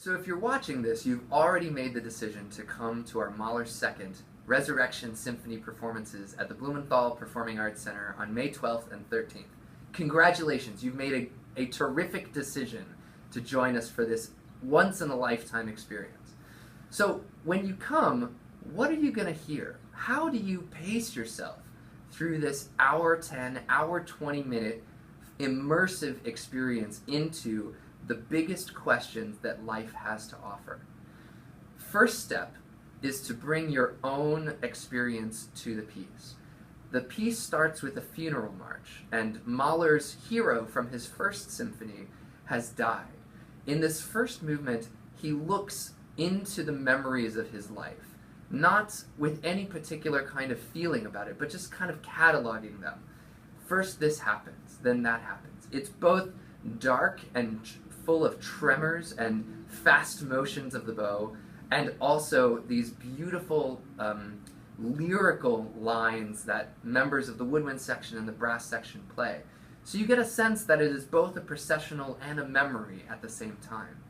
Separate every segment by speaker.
Speaker 1: So if you're watching this, you've already made the decision to come to our Mahler Second Resurrection Symphony performances at the Blumenthal Performing Arts Center on May 12th and 13th. Congratulations, you've made a terrific decision to join us for this once-in-a-lifetime experience. So when you come, what are you going to hear? How do you pace yourself through this hour 10, hour 20-minute immersive experience into the biggest questions that life has to offer? First step is to bring your own experience to the piece. The piece starts with a funeral march, and Mahler's hero from his first symphony has died. In this first movement, he looks into the memories of his life, not with any particular kind of feeling about it, but just kind of cataloging them. First this happens, then that happens. It's both dark and full of tremors and fast motions of the bow, and also these beautiful lyrical lines that members of the woodwind section and the brass section play. So you get a sense that it is both a processional and a memory at the same time.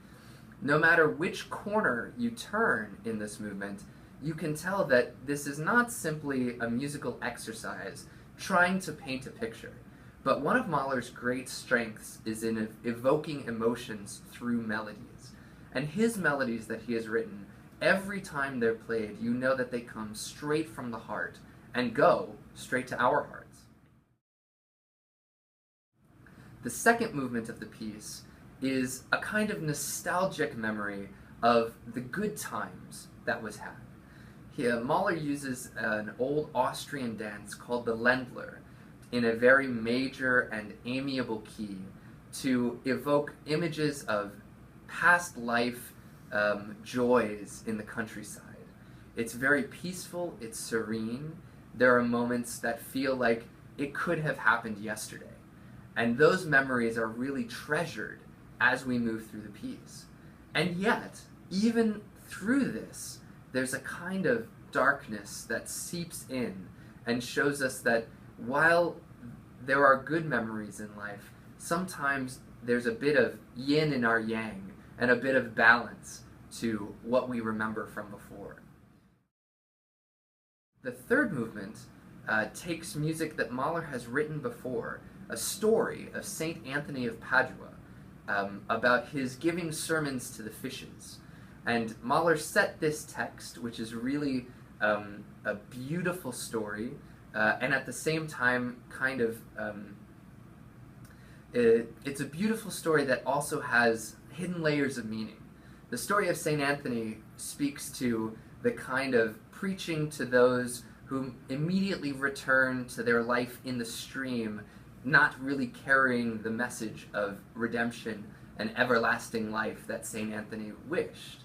Speaker 1: No matter which corner you turn in this movement, you can tell that this is not simply a musical exercise trying to paint a picture, but one of Mahler's great strengths is in evoking emotions through melodies. And his melodies that he has written, every time they're played, you know that they come straight from the heart and go straight to our hearts. The second movement of the piece is a kind of nostalgic memory of the good times that was had. Mahler uses an old Austrian dance called the Ländler in a very major and amiable key to evoke images of past life joys in the countryside. It's very peaceful, it's serene. There are moments that feel like it could have happened yesterday. And those memories are really treasured as we move through the piece. And yet, even through this, there's a kind of darkness that seeps in and shows us that while there are good memories in life, sometimes there's a bit of yin in our yang and a bit of balance to what we remember from before. The third movement takes music that Mahler has written before, a story of Saint Anthony of Padua, about his giving sermons to the fishes. And Mahler set this text, which is really a beautiful story, and at the same time kind of, it's a beautiful story that also has hidden layers of meaning. The story of St. Anthony speaks to the kind of preaching to those who immediately return to their life in the stream, not really carrying the message of redemption and everlasting life that St. Anthony wished.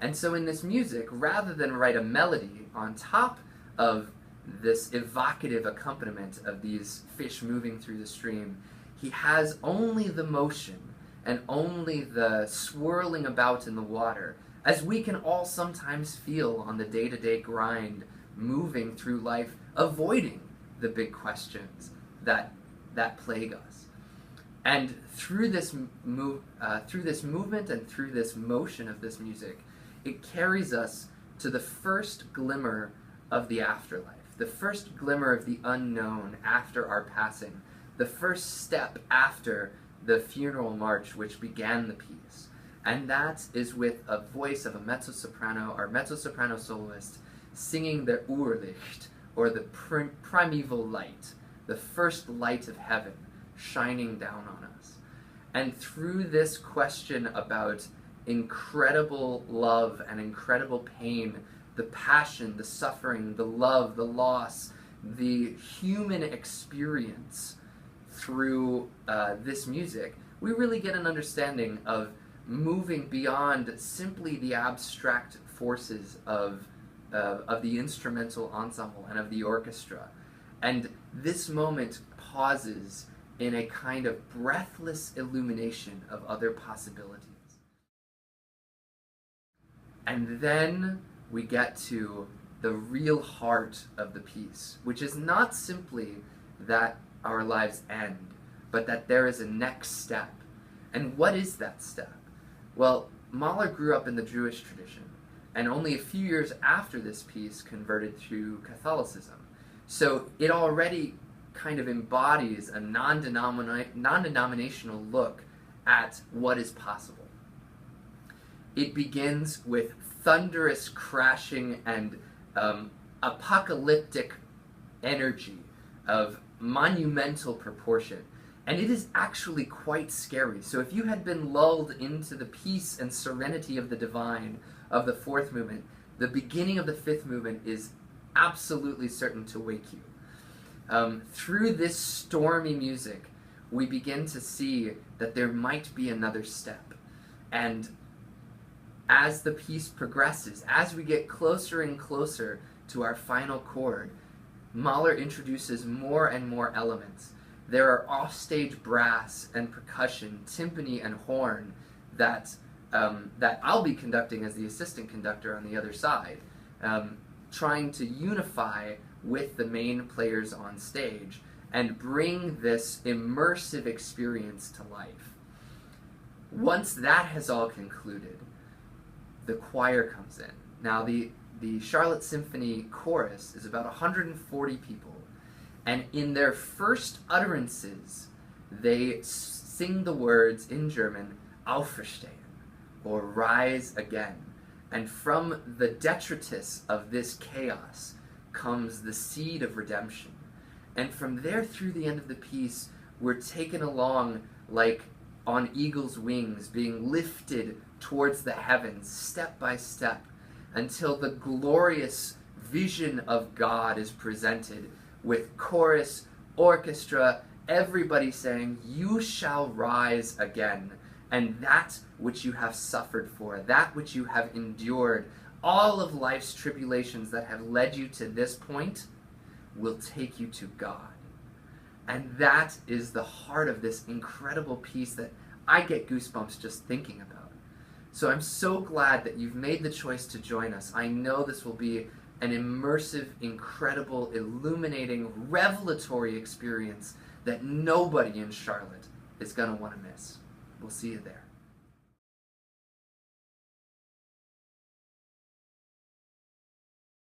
Speaker 1: And so in this music, rather than write a melody on top of this evocative accompaniment of these fish moving through the stream, he has only the motion and only the swirling about in the water, as we can all sometimes feel on the day-to-day grind, moving through life, avoiding the big questions that plague us. And through this movement and through this motion of this music, it carries us to the first glimmer of the afterlife, the first glimmer of the unknown after our passing, the first step after the funeral march which began the piece. And that is with a voice of a mezzo-soprano, our mezzo-soprano soloist, singing the Urlicht, or the primeval light, the first light of heaven shining down on us. And through this question about incredible love and incredible pain, the passion, the suffering, the love, the loss, the human experience through this music, we really get an understanding of moving beyond simply the abstract forces of the instrumental ensemble and of the orchestra. And this moment pauses in a kind of breathless illumination of other possibilities. And then we get to the real heart of the piece, which is not simply that our lives end, but that there is a next step. And what is that step? Well, Mahler grew up in the Jewish tradition, and only a few years after this piece converted to Catholicism. So it already kind of embodies a non-denominational look at what is possible. It begins with thunderous crashing and apocalyptic energy of monumental proportion. And it is actually quite scary. So if you had been lulled into the peace and serenity of the divine of the fourth movement, the beginning of the fifth movement is absolutely certain to wake you. Through this stormy music, we begin to see that there might be another step. And as the piece progresses, as we get closer and closer to our final chord, Mahler introduces more and more elements. There are offstage brass and percussion, timpani and horn that I'll be conducting as the assistant conductor on the other side, trying to unify with the main players on stage and bring this immersive experience to life. Once that has all concluded, the choir comes in. Now the Charlotte Symphony chorus is about 140 people, and in their first utterances, they sing the words in German, Auferstehen, or rise again. And from the detritus of this chaos comes the seed of redemption. And from there through the end of the piece, we're taken along like on eagle's wings, being lifted towards the heavens, step by step, until the glorious vision of God is presented with chorus, orchestra, everybody saying, "You shall rise again, and that which you have suffered for, that which you have endured, all of life's tribulations that have led you to this point will take you to God." And that is the heart of this incredible piece that I get goosebumps just thinking about. So I'm so glad that you've made the choice to join us. I know this will be an immersive, incredible, illuminating, revelatory experience that nobody in Charlotte is going to want to miss. We'll see you there.